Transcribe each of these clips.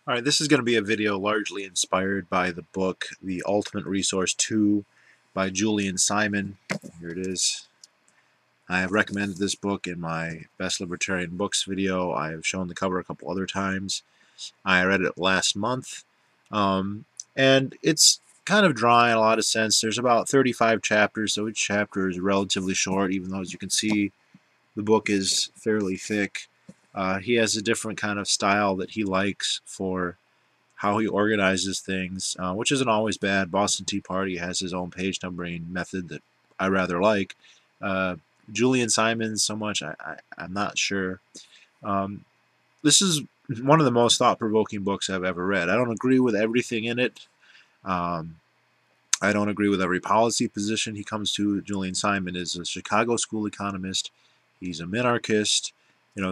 Alright, this is going to be a video largely inspired by the book The Ultimate Resource 2 by Julian Simon. Here it is. I have recommended this book in my Best Libertarian Books video. I have shown the cover a couple other times. I read it last month. And it's kind of dry in a lot of sense. There's about 35 chapters, so each chapter is relatively short, even though, as you can see, the book is fairly thick. He has a different kind of style that he likes for how he organizes things, which isn't always bad. Boston Tea Party has his own page numbering method that I rather like. Julian Simon, so much, I'm not sure. This is one of the most thought-provoking books I've ever read. I don't agree with everything in it. I don't agree with every policy position he comes to. Julian Simon is a Chicago school economist. He's a minarchist.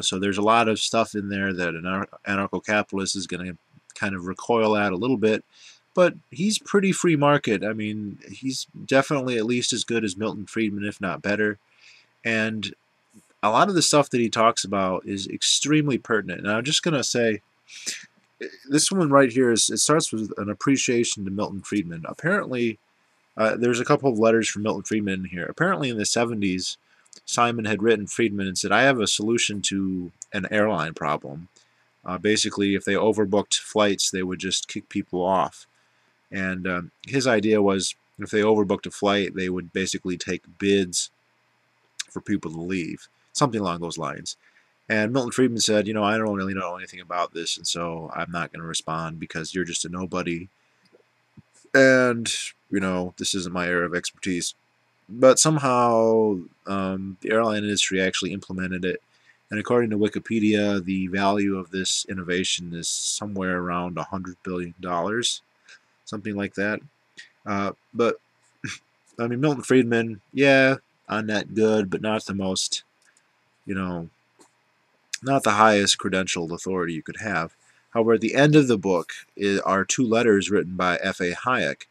So there's a lot of stuff in there that an anarcho-capitalist is going to kind of recoil at a little bit, but he's pretty free market. I mean, he's definitely at least as good as Milton Friedman, if not better. And a lot of the stuff that he talks about is extremely pertinent. And I'm just going to say, this one right here it starts with an appreciation to Milton Friedman. Apparently, there's a couple of letters from Milton Friedman in here. Apparently, in the 70s, Simon had written Friedman and said, I have a solution to an airline problem. Basically, if they overbooked flights, they would just kick people off. And his idea was, if they overbooked a flight, they would basically take bids for people to leave, something along those lines. And Milton Friedman said, I don't really know anything about this, and so I'm not going to respond because you're just a nobody. And, this isn't my area of expertise. But somehow the airline industry actually implemented it. And according to Wikipedia, the value of this innovation is somewhere around $100 billion, something like that. But, I mean, Milton Friedman, yeah, on that good, but not the most, not the highest credentialed authority you could have. However, at the end of the book are two letters written by F.A. Hayek,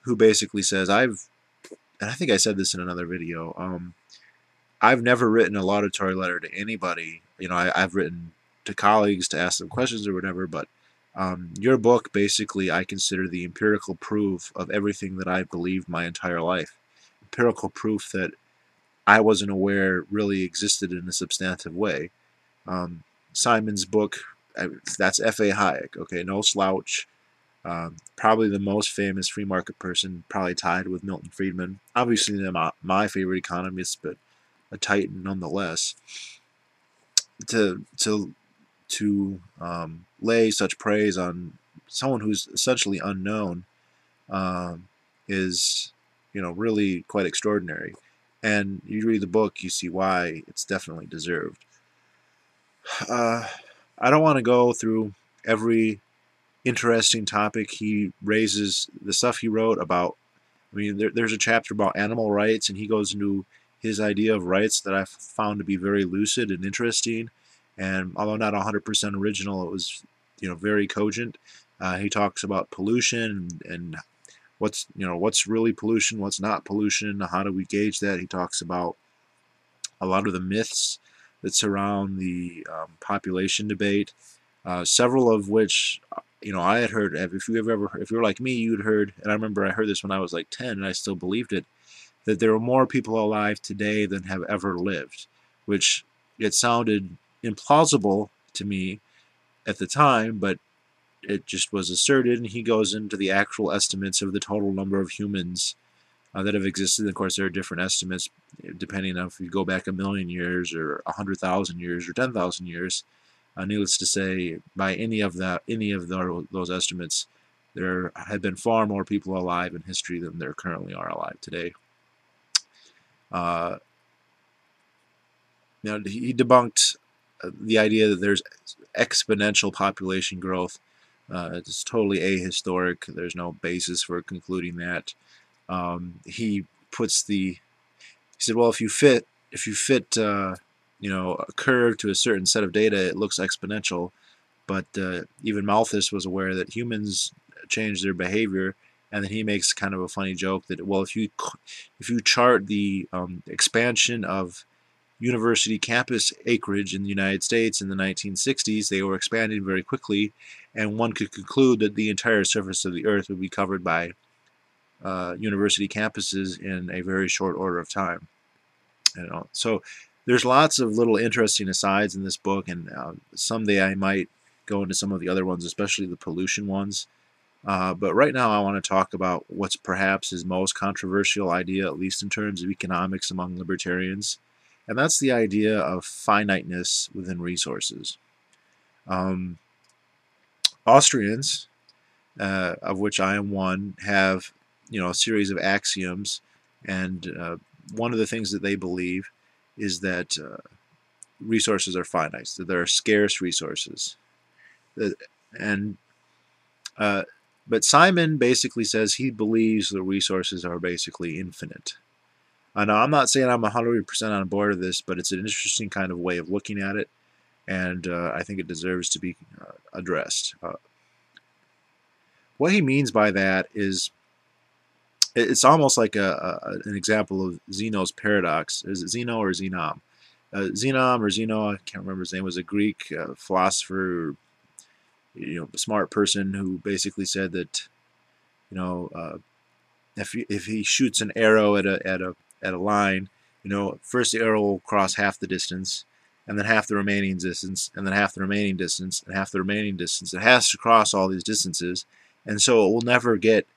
who basically says, and I think I said this in another video, I've never written a laudatory letter to anybody. I've written to colleagues to ask them questions or whatever, but your book, basically, I consider the empirical proof of everything that I've believed my entire life. Empirical proof that I wasn't aware really existed in a substantive way. Simon's book, that's F.A. Hayek, okay, no slouch. Probably the most famous free market person, probably tied with Milton Friedman. Obviously not my favorite economist, but a titan nonetheless. To lay such praise on someone who's essentially unknown is, really quite extraordinary. And you read the book, you see why it's definitely deserved. I don't want to go through every interesting topic he raises. The stuff he wrote about, there's a chapter about animal rights, and he goes into his idea of rights that I found to be very lucid and interesting. And although not 100% original, it was, very cogent. He talks about pollution and what's really pollution, what's not pollution, how do we gauge that. He talks about a lot of the myths that surround the population debate, several of which I had heard. If you're like me, you'd heard, and I remember I heard this when I was like 10, and I still believed it, that there are more people alive today than have ever lived, which it sounded implausible to me at the time, but it just was asserted, and he goes into the actual estimates of the total number of humans that have existed. Of course, there are different estimates depending on if you go back 1,000,000 years or 100,000 years or 10,000 years. Needless to say, by any of those estimates, there have been far more people alive in history than there currently are alive today. He debunked the idea that there's exponential population growth. It's totally ahistoric. There's no basis for concluding that. He said, well, if you fit a curve to a certain set of data, it looks exponential. But even Malthus was aware that humans change their behavior, and then he makes kind of a funny joke that, well, if you chart the expansion of university campus acreage in the United States in the 1960s. They were expanding very quickly, and one could conclude that the entire surface of the Earth would be covered by university campuses in a very short order of time. So there's lots of little interesting asides in this book, and someday I might go into some of the other ones, especially the pollution ones. But right now I want to talk about what's perhaps his most controversial idea, at least in terms of economics among libertarians, and that's the idea of finiteness within resources. Austrians, of which I am one, have a series of axioms, and one of the things that they believe is that resources are finite, that there are scarce resources, but Simon basically says he believes the resources are basically infinite. Now, I'm not saying I'm 100% on board of this, but it's an interesting kind of way of looking at it, and I think it deserves to be addressed. What he means by that is, it's almost like an example of Zeno's paradox. Is it Zeno or Zenom? Zenom or Zeno, I can't remember his name, was a Greek philosopher, a smart person who basically said that, if he shoots an arrow at a line, first the arrow will cross half the distance, and then half the remaining distance, and then half the remaining distance, and half the remaining distance. It has to cross all these distances, and so it will never get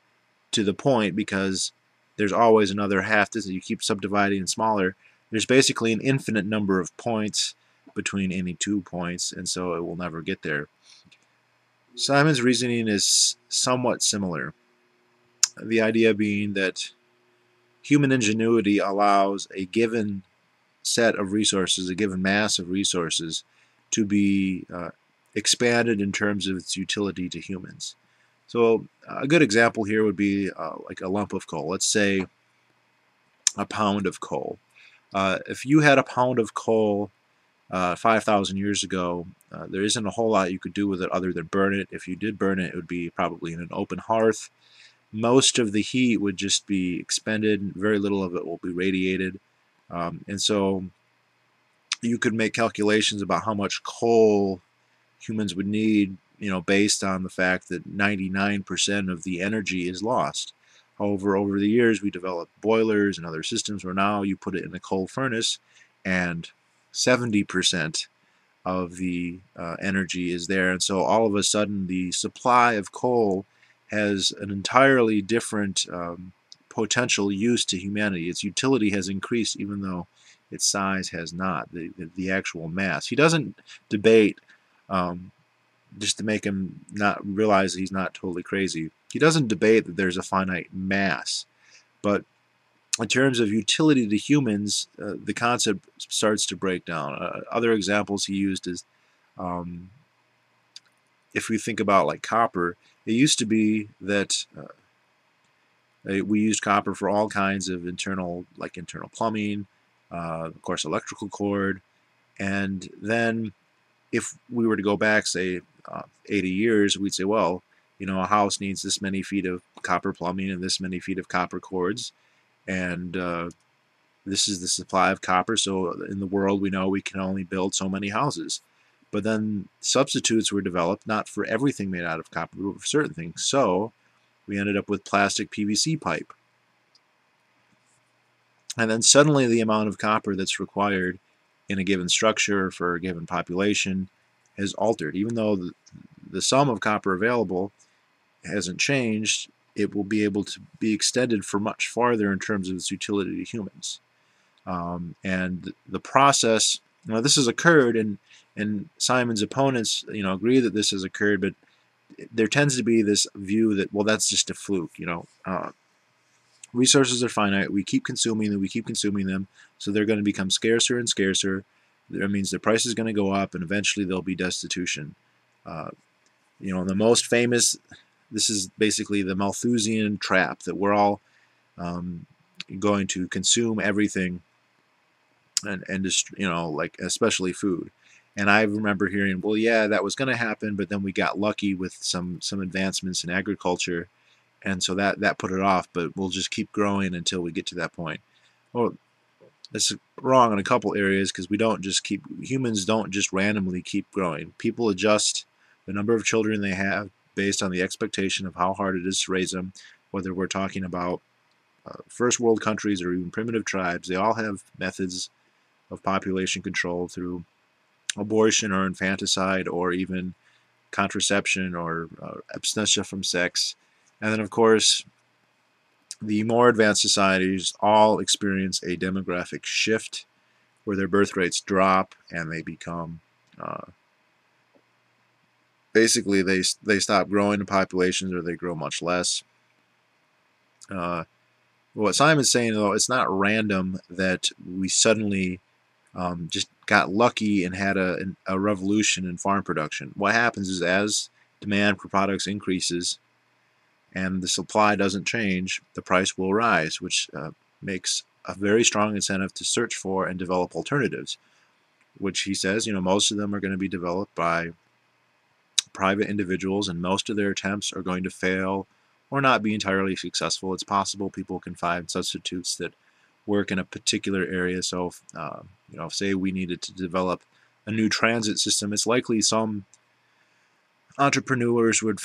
to the point because there's always another half distance. You keep subdividing and smaller. There's basically an infinite number of points between any 2 points, and so it will never get there. Simon's reasoning is somewhat similar. The idea being that human ingenuity allows a given set of resources, a given mass of resources, to be expanded in terms of its utility to humans. So a good example here would be like a lump of coal. Let's say a pound of coal. If you had a pound of coal 5,000 years ago, there isn't a whole lot you could do with it other than burn it. If you did burn it, it would be probably in an open hearth. Most of the heat would just be expended. Very little of it will be radiated. And so you could make calculations about how much coal humans would need, based on the fact that 99% of the energy is lost. However, over the years, we developed boilers and other systems where now you put it in a coal furnace and 70% of the energy is there. And so all of a sudden, the supply of coal has an entirely different potential use to humanity. Its utility has increased even though its size has not, the actual mass. He doesn't debate, just to make him not realize he's not totally crazy, he doesn't debate that there's a finite mass. But in terms of utility to humans, the concept starts to break down. Other examples he used is, if we think about like copper, it used to be that we used copper for all kinds of internal plumbing, of course electrical cord, and then if we were to go back, say, 80 years, we'd say, well, a house needs this many feet of copper plumbing and this many feet of copper cords, and this is the supply of copper, so in the world we know we can only build so many houses. But then substitutes were developed, not for everything made out of copper, but for certain things. So we ended up with plastic PVC pipe. And then suddenly the amount of copper that's required in a given structure for a given population has altered. Even though the sum of copper available hasn't changed, it will be able to be extended for much farther in terms of its utility to humans. And the process, this has occurred, and Simon's opponents, agree that this has occurred, but there tends to be this view that, well, that's just a fluke. Resources are finite. We keep consuming them, so they're going to become scarcer and scarcer. That means the price is going to go up, and eventually there'll be destitution. The most famous, this is basically the Malthusian trap, that we're all going to consume everything, and just, like especially food. And I remember hearing, well, yeah, that was going to happen, but then we got lucky with some advancements in agriculture, and so that put it off. But we'll just keep growing until we get to that point. Well, That's wrong in a couple areas because humans don't just randomly keep growing. People adjust the number of children they have based on the expectation of how hard it is to raise them, whether we're talking about first world countries or even primitive tribes. They all have methods of population control through abortion or infanticide or even contraception or abstinence from sex. And then, of course, the more advanced societies all experience a demographic shift where their birth rates drop and they become basically they stop growing in populations or they grow much less. What Simon's saying, though, it's not random that we suddenly just got lucky and had a revolution in farm production. What happens is as demand for products increases and the supply doesn't change, the price will rise, which makes a very strong incentive to search for and develop alternatives, which he says, most of them are going to be developed by private individuals, and most of their attempts are going to fail or not be entirely successful. It's possible people can find substitutes that work in a particular area. So, say we needed to develop a new transit system, it's likely some entrepreneurs would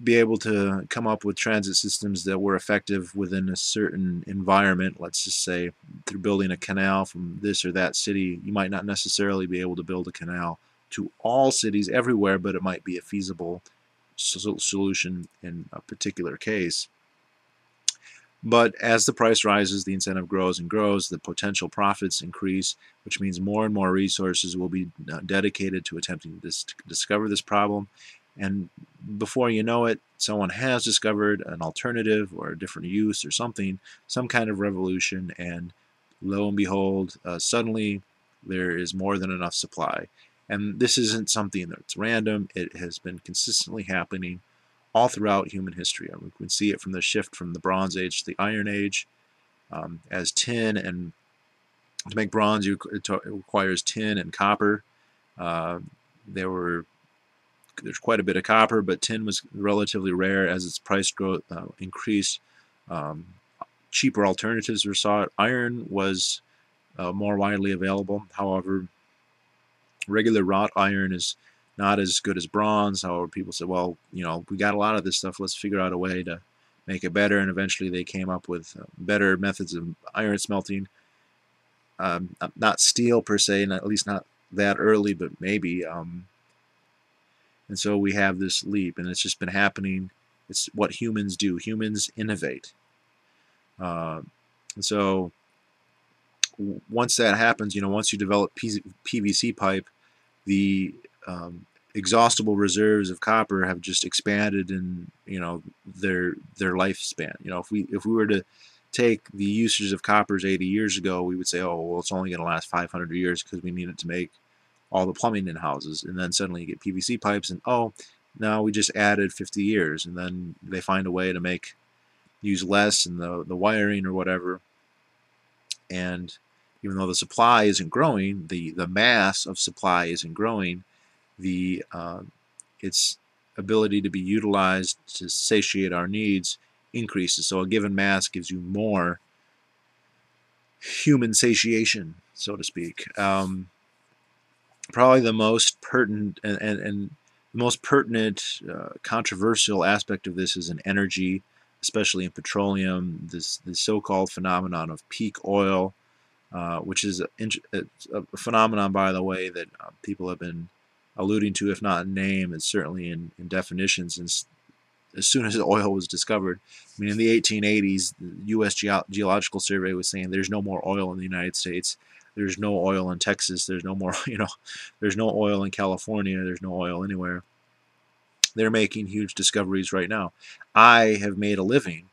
be able to come up with transit systems that were effective within a certain environment. Let's just say through building a canal from this or that city. You might not necessarily be able to build a canal to all cities everywhere, but it might be a feasible solution in a particular case. But as the price rises, the incentive grows and grows, the potential profits increase, which means more and more resources will be dedicated to attempting to discover this problem. And before you know it, someone has discovered an alternative or a different use or something, some kind of revolution, and lo and behold, suddenly there is more than enough supply. And this isn't something that's random. It has been consistently happening all throughout human history. We can see it from the shift from the Bronze Age to the Iron Age, as tin, and to make bronze it requires tin and copper. There's quite a bit of copper, but tin was relatively rare. As its price growth increased, cheaper alternatives were sought. Iron was more widely available. However, regular wrought iron is not as good as bronze. However, people said, well, we got a lot of this stuff, let's figure out a way to make it better, and eventually they came up with better methods of iron smelting. Not steel per se, at least not that early, but maybe. And so we have this leap, and it's just been happening. It's what humans do. Humans innovate. And so once that happens, once you develop PVC pipe, the exhaustible reserves of copper have just expanded in their lifespan. If we were to take the usage of coppers 80 years ago, we would say, oh, well, it's only going to last 500 years because we need it to make all the plumbing in houses. And then suddenly you get PVC pipes, and oh, now we just added 50 years, and then they find a way to use less in the wiring or whatever. And even though the supply isn't growing, the mass of supply isn't growing, its ability to be utilized to satiate our needs increases. So a given mass gives you more human satiation, so to speak. Probably the most pertinent and the most pertinent controversial aspect of this is in energy, especially in petroleum. The so-called phenomenon of peak oil, which is a phenomenon, by the way, that people have been alluding to, if not in name, it's certainly in definition, since as soon as oil was discovered. I mean, in the 1880s, the U.S. Geological Survey was saying there's no more oil in the United States. There's no oil in Texas. There's no more, there's no oil in California. There's no oil anywhere. They're making huge discoveries right now. I have made a living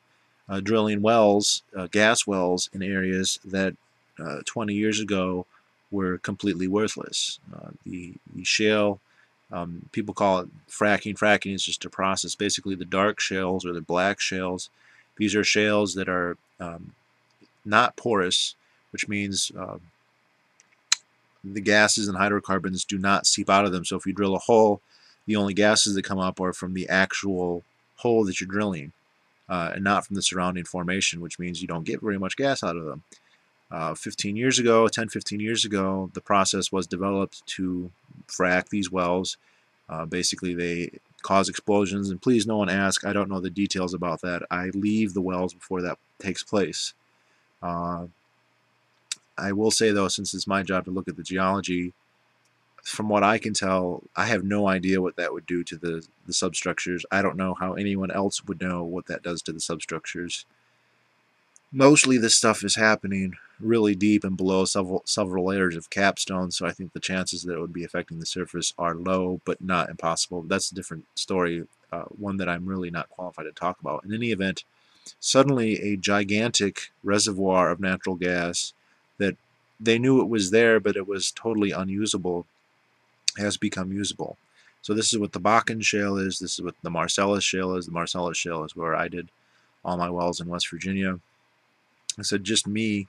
drilling wells, gas wells, in areas that 20 years ago were completely worthless. The shale, people call it fracking. Fracking is just a process. Basically, the dark shales or the black shales, these are shales that are not porous, which means the gases and hydrocarbons do not seep out of them. So if you drill a hole, the only gases that come up are from the actual hole that you're drilling, and not from the surrounding formation, which means you don't get very much gas out of them. 15 years ago, 10, 15 years ago, the process was developed to frack these wells. Basically, they cause explosions, and please no one ask, I don't know the details about that. I leave the wells before that takes place. I will say, though, since it's my job to look at the geology, from what I can tell, I have no idea what that would do to the substructures. I don't know how anyone else would know what that does to the substructures. Mostly this stuff is happening really deep and below several layers of capstone, so I think the chances that it would be affecting the surface are low, but not impossible. That's a different story, one that I'm really not qualified to talk about. In any event, suddenly a gigantic reservoir of natural gas that they knew it was there, but it was totally unusable, has become usable. So this is what the Bakken Shale is. This is what the Marcellus Shale is. The Marcellus Shale is where I did all my wells in West Virginia. I said, just me.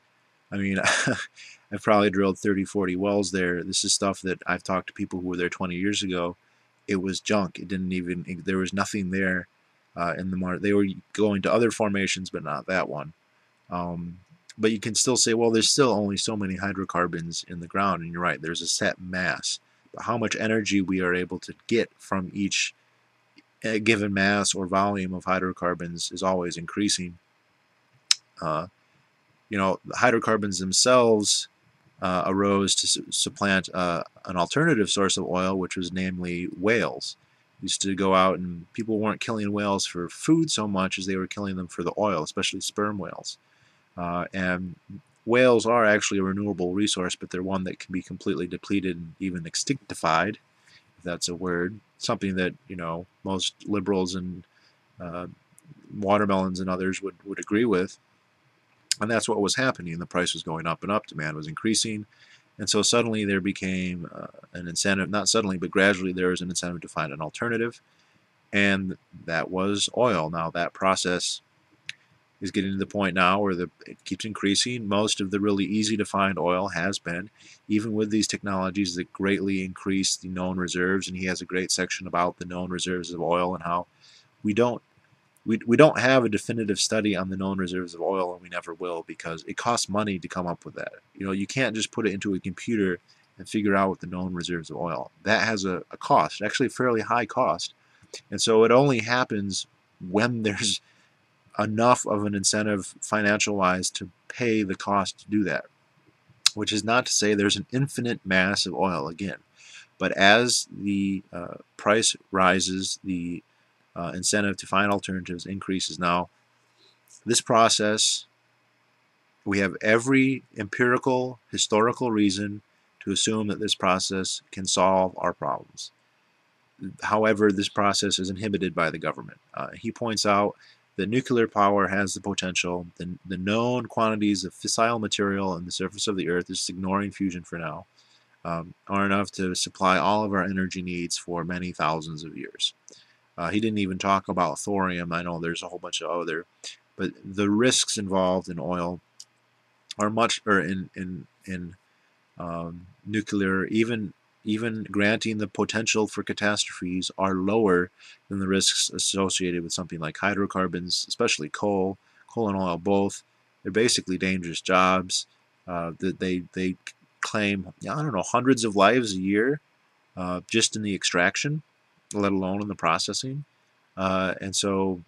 I mean, I've probably drilled 30, 40 wells there. This is stuff that I've talked to people who were there 20 years ago. It was junk. It didn't even, there was nothing there in the They were going to other formations, but not that one. But you can still say, well, there's still only so many hydrocarbons in the ground, and you're right, there's a set mass. But how much energy we are able to get from each given mass or volume of hydrocarbons is always increasing. You know, the hydrocarbons themselves arose to supplant an alternative source of oil, which was namely whales. Used to go out, and people weren't killing whales for food so much as they were killing them for the oil, especially sperm whales. And whales are actually a renewable resource, but they're one that can be completely depleted and even extinctified, if that's a word. Something that, you know, most liberals and watermelons and others would agree with. And that's what was happening. The price was going up and up, demand was increasing, and so suddenly there became an incentive, not suddenly, but gradually there was an incentive to find an alternative, and that was oil. Now that process is getting to the point now where it keeps increasing. Most of the really easy to find oil has been, even with these technologies that greatly increase the known reserves, and he has a great section about the known reserves of oil and how we don't have a definitive study on the known reserves of oil, and we never will, because it costs money to come up with that. You know, you can't just put it into a computer and figure out what the known reserves of oil. That has a cost, actually a fairly high cost. And so it only happens when there's enough of an incentive financial-wise to pay the cost to do that, which is not to say there's an infinite mass of oil again. But as the price rises, the incentive to find alternatives increases. Now, this process, we have every empirical, historical reason to assume that this process can solve our problems. However, this process is inhibited by the government. He points out that nuclear power has the potential, the known quantities of fissile material on the surface of the Earth, just ignoring fusion for now, are enough to supply all of our energy needs for many thousands of years. He didn't even talk about thorium. I know there's a whole bunch of other, but the risks involved in oil are much, or in nuclear, even granting the potential for catastrophes, are lower than the risks associated with something like hydrocarbons, especially coal and oil both. They're basically dangerous jobs. That they claim, I don't know, hundreds of lives a year just in the extraction, let alone in the processing. And so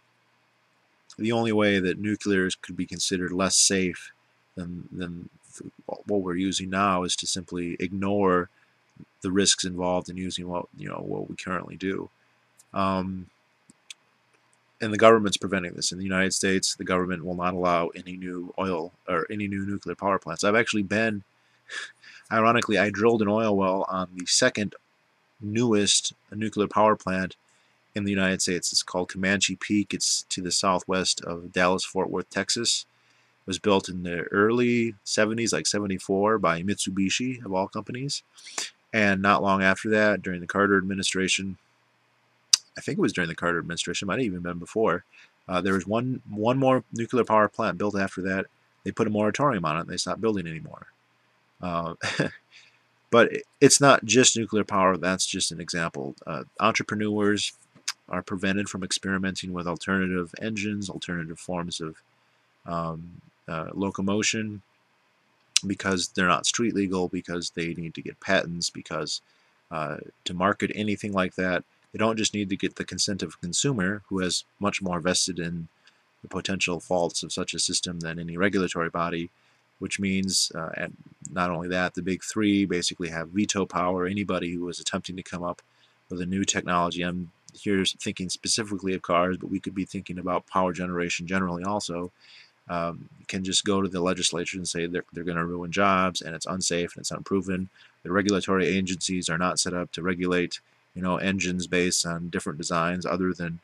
the only way that nuclear could be considered less safe than what we're using now is to simply ignore the risks involved in using what we currently do. And the government's preventing this. In the United States, the government will not allow any new oil or any new nuclear power plants. I've actually been, ironically, I drilled an oil well on the second newest nuclear power plant in the United States. It's called Comanche Peak. It's to the southwest of Dallas-Fort Worth, Texas. It was built in the early 70s, like 74, by Mitsubishi, of all companies. And not long after that, during the Carter administration, I think it was during the Carter administration, might have even been before, there was one more nuclear power plant built after that. They put a moratorium on it, and they stopped building anymore. But it's not just nuclear power. That's just an example. Entrepreneurs are prevented from experimenting with alternative engines, alternative forms of locomotion. because they're not street legal, because they need to get patents, because to market anything like that, they don't just need to get the consent of a consumer who has much more vested in the potential faults of such a system than any regulatory body, which means, and not only that, the big three basically have veto power. Anybody who is attempting to come up with a new technology, I'm here thinking specifically of cars, but we could be thinking about power generation generally also, can just go to the legislature and say they're going to ruin jobs and it's unsafe and it's unproven. The regulatory agencies are not set up to regulate, engines based on different designs other than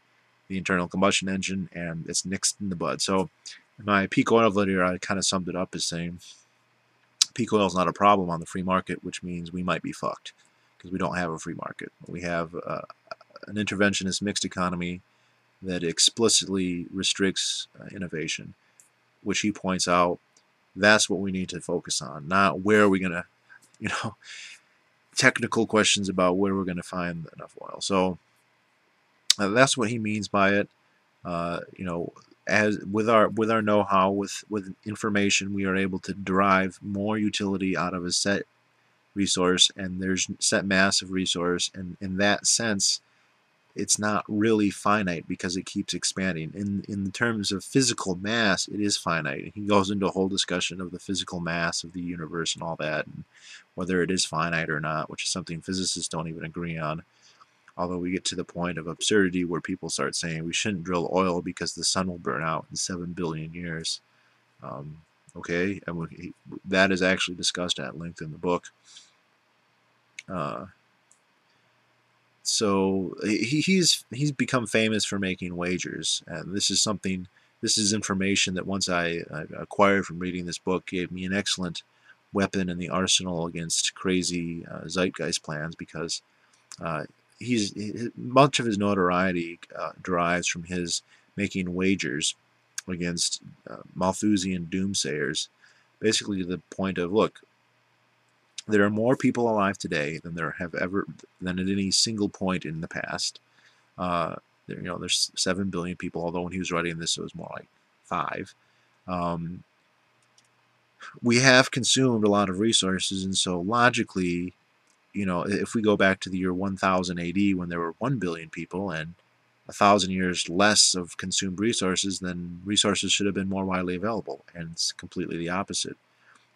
the internal combustion engine, and it's nixed in the bud. So in my peak oil video, I kind of summed it up as saying peak oil is not a problem on the free market, which means we might be fucked because we don't have a free market. We have an interventionist mixed economy that explicitly restricts innovation, which he points out that's what we need to focus on, not where are we going to, technical questions about where we're going to find enough oil. So that's what he means by it. As with our know-how, with information, we are able to derive more utility out of a set resource, and there's set mass of resource, and in that sense, it's not really finite because it keeps expanding. In terms of physical mass, it is finite. He goes into a whole discussion of the physical mass of the universe and all that, and whether it is finite or not, which is something physicists don't even agree on. Although we get to the point of absurdity where people start saying we shouldn't drill oil because the sun will burn out in 7 billion years. Okay, and that is actually discussed at length in the book. So he's become famous for making wagers, and this is information that once I acquired from reading this book gave me an excellent weapon in the arsenal against crazy zeitgeist plans, because much of his notoriety derives from his making wagers against Malthusian doomsayers, basically to the point of, look, there are more people alive today than at any single point in the past. There's 7 billion people, although when he was writing this, it was more like 5. We have consumed a lot of resources, and so logically, if we go back to the year 1000 AD when there were 1 billion people and 1,000 years less of consumed resources, then resources should have been more widely available, and it's completely the opposite.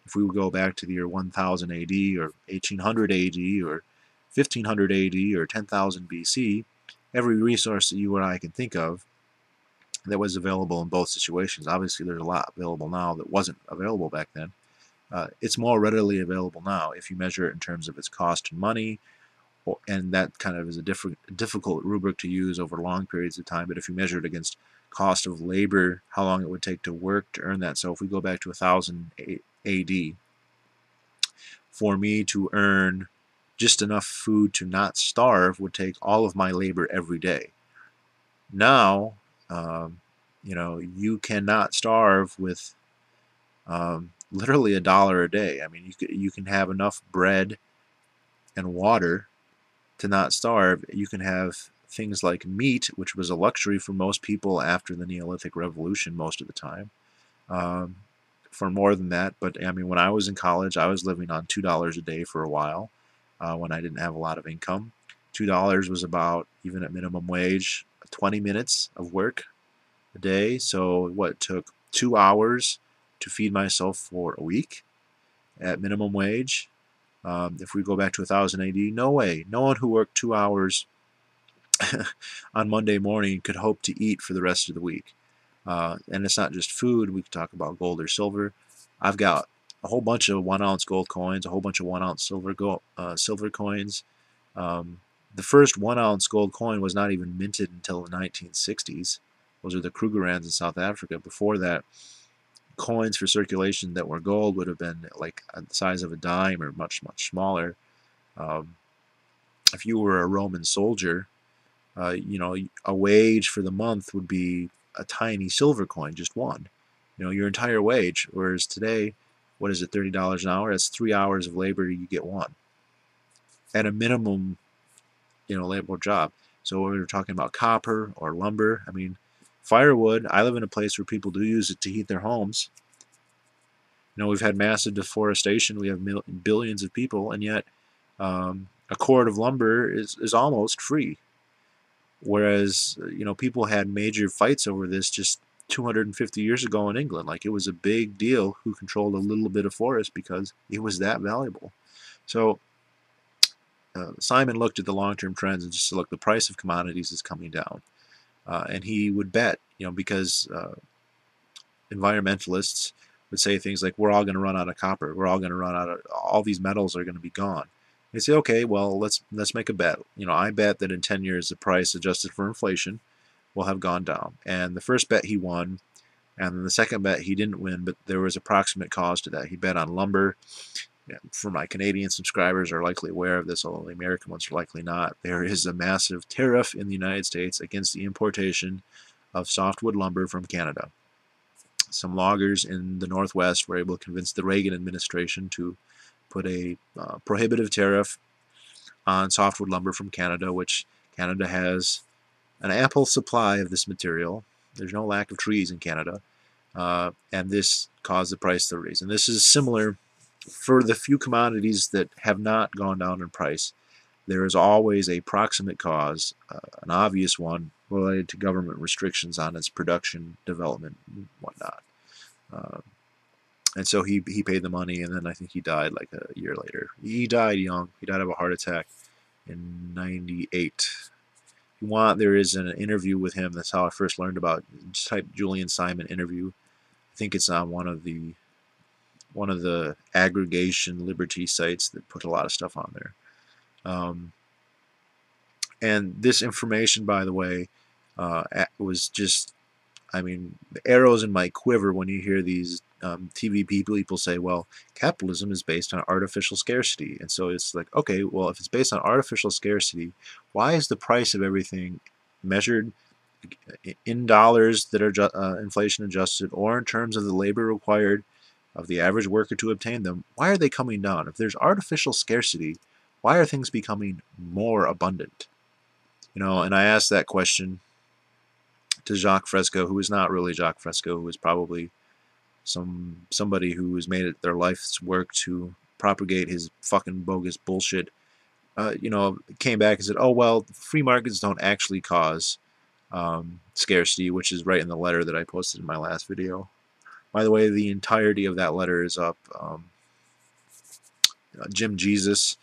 If we would go back to the year 1000 AD or 1800 AD or 1500 AD or 10,000 BC, every resource that you or I can think of that was available in both situations, obviously there's a lot available now that wasn't available back then, it's more readily available now if you measure it in terms of its cost in money, and that kind of is a difficult rubric to use over long periods of time, but if you measure it against cost of labor, how long it would take to work to earn that. So if we go back to 1000 AD, for me to earn just enough food to not starve would take all of my labor every day. Now, you cannot starve with literally $1 a day. I mean, you can have enough bread and water to not starve. You can have things like meat, which was a luxury for most people after the Neolithic Revolution most of the time, for more than that. But I mean, when I was in college, I was living on $2 a day for a while when I didn't have a lot of income. $2 was about, even at minimum wage, 20 minutes of work a day. So what, took 2 hours to feed myself for a week at minimum wage. If we go back to 1000 AD, no way. No one who worked 2 hours on Monday morning could hope to eat for the rest of the week. And it's not just food. We could talk about gold or silver. I've got a whole bunch of 1 ounce gold coins, a whole bunch of 1 ounce silver coins. The first 1 ounce gold coin was not even minted until the 1960s. Those are the Krugerrands in South Africa. Before that, coins for circulation that were gold would have been like the size of a dime or much, much smaller. If you were a Roman soldier, a wage for the month would be a tiny silver coin, just one. Your entire wage. Whereas today, what is it, $30 an hour? That's 3 hours of labor, you get one. At a minimum, labor job. So when we're talking about copper or lumber, I mean, firewood, I live in a place where people do use it to heat their homes. You know, we've had massive deforestation. We have billions of people, and yet a cord of lumber is almost free. Whereas, you know, people had major fights over this just 250 years ago in England. Like, it was a big deal who controlled a little bit of forest because it was that valuable. So Simon looked at the long-term trends and just said, look, the price of commodities is coming down. And he would bet, you know, because environmentalists would say things like, we're all going to run out of copper, we're all going to run out of, all these metals are going to be gone. They say, okay, well, let's make a bet. You know, I bet that in 10 years the price adjusted for inflation will have gone down. And the first bet he won, and then the second bet he didn't win, but there was approximate cause to that. He bet on lumber. Yeah, for my Canadian subscribers are likely aware of this, although the American ones are likely not. There is a massive tariff in the United States against the importation of softwood lumber from Canada. Some loggers in the Northwest were able to convince the Reagan administration to put a prohibitive tariff on softwood lumber from Canada, which Canada has an ample supply of this material. There's no lack of trees in Canada, and this caused the price to raise. And this is similar for the few commodities that have not gone down in price. There is always a proximate cause, an obvious one, related to government restrictions on its production, development, and whatnot. And so he paid the money, and then I think he died like a year later. He died young. He died of a heart attack in '98. If you want, there is an interview with him. That's how I first learned about it. Just type Julian Simon interview. I think it's on one of the aggregation liberty sites that put a lot of stuff on there. And this information, by the way, was just, I mean, the arrows in my quiver when you hear these TV people say, well, capitalism is based on artificial scarcity. And so it's like, okay, well, if it's based on artificial scarcity, why is the price of everything measured in dollars that are inflation adjusted, or in terms of the labor required of the average worker to obtain them? Why are they coming down? If there's artificial scarcity, why are things becoming more abundant? You know, and I asked that question to Jacques Fresco, who is not really Jacques Fresco, who is probably somebody who has made it their life's work to propagate his fucking bogus bullshit. You know, came back and said, oh, well, free markets don't actually cause scarcity, which is right in the letter that I posted in my last video. By the way, the entirety of that letter is up. Jim Jesus,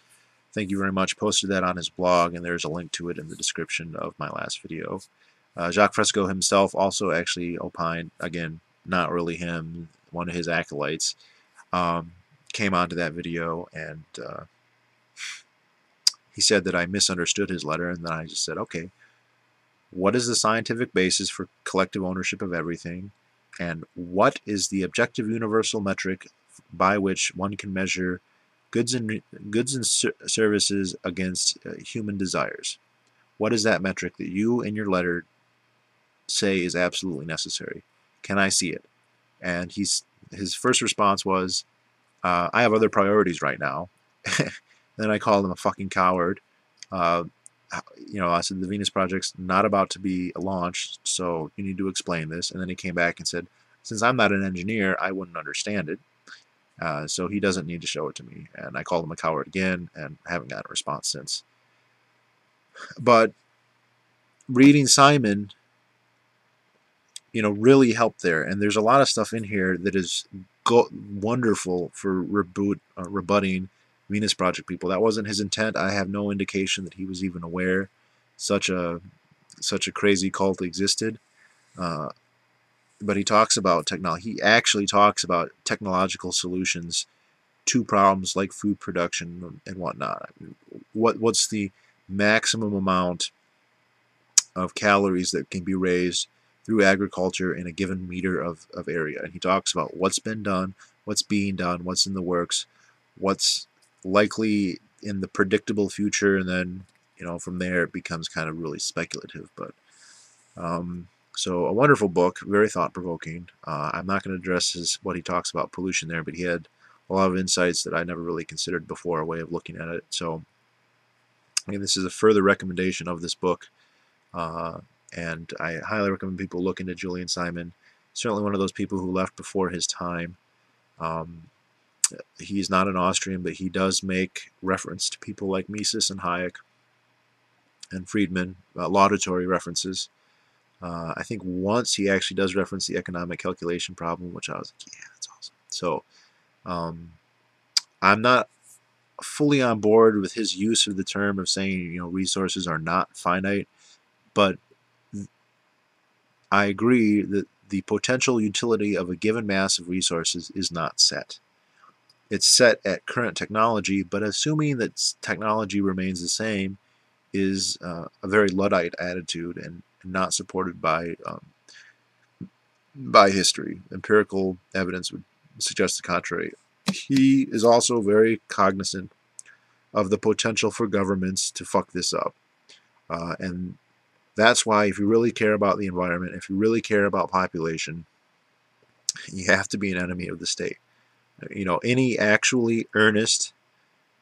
thank you very much, posted that on his blog, and there's a link to it in the description of my last video. Jacques Fresco himself also actually opined, again, not really him, one of his acolytes, came onto that video, and he said that I misunderstood his letter, and then I just said, okay, what is the scientific basis for collective ownership of everything, and what is the objective universal metric by which one can measure goods and services against human desires? What is that metric that you in your letter say is absolutely necessary? Can I see it? And his first response was, I have other priorities right now. Then I called him a fucking coward. You know, I said, the Venus Project's not about to be launched, so you need to explain this. And then he came back and said, since I'm not an engineer, I wouldn't understand it. So he doesn't need to show it to me. And I called him a coward again, and haven't gotten a response since. But reading Simon, you know, really helped there. And there's a lot of stuff in here that is wonderful for rebutting Venus Project people. That wasn't his intent. I have no indication that he was even aware such a crazy cult existed. But he talks about technology. He actually talks about technological solutions to problems like food production and whatnot. I mean, what's the maximum amount of calories that can be raised through agriculture in a given meter of area? And he talks about what's been done, what's being done, what's in the works, what's likely in the predictable future, and then, you know, from there it becomes kind of really speculative. But so a wonderful book, very thought-provoking. I'm not going to address what he talks about pollution there, but he had a lot of insights that I never really considered before, a way of looking at it. So again, this is a further recommendation of this book, and I highly recommend people look into Julian Simon. Certainly one of those people who left before his time. Um, he's not an Austrian, but he does make reference to people like Mises and Hayek and Friedman, laudatory references. I think once he actually does reference the economic calculation problem, which I was like, yeah, that's awesome. So I'm not fully on board with his use of the term of saying, resources are not finite, but I agree that the potential utility of a given mass of resources is not set. It's set at current technology, but assuming that technology remains the same is a very Luddite attitude and not supported by history. Empirical evidence would suggest the contrary. He is also very cognizant of the potential for governments to fuck this up. And that's why if you really care about the environment, if you really care about population, you have to be an enemy of the state. Any actually earnest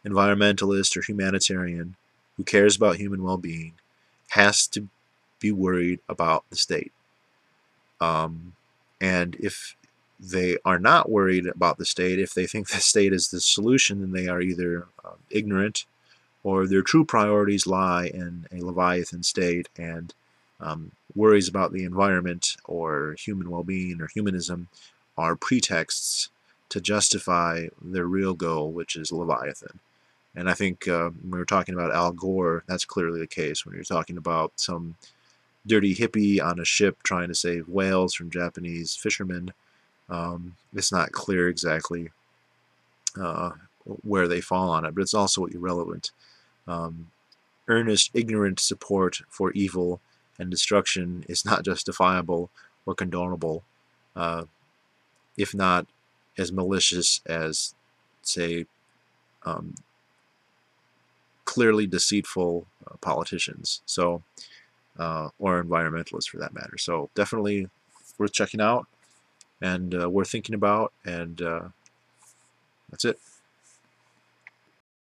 environmentalist or humanitarian who cares about human well-being has to be worried about the state. And if they are not worried about the state, if they think the state is the solution, then they are either ignorant or their true priorities lie in a Leviathan state, and worries about the environment or human well-being or humanism are pretexts to justify their real goal, which is Leviathan. And I think when we're talking about Al Gore, that's clearly the case. When you're talking about some dirty hippie on a ship trying to save whales from Japanese fishermen, it's not clear exactly where they fall on it, but it's also irrelevant. Earnest, ignorant support for evil and destruction is not justifiable or condonable, if not as malicious as, say, clearly deceitful politicians, or environmentalists for that matter. So definitely worth checking out and worth thinking about, and that's it.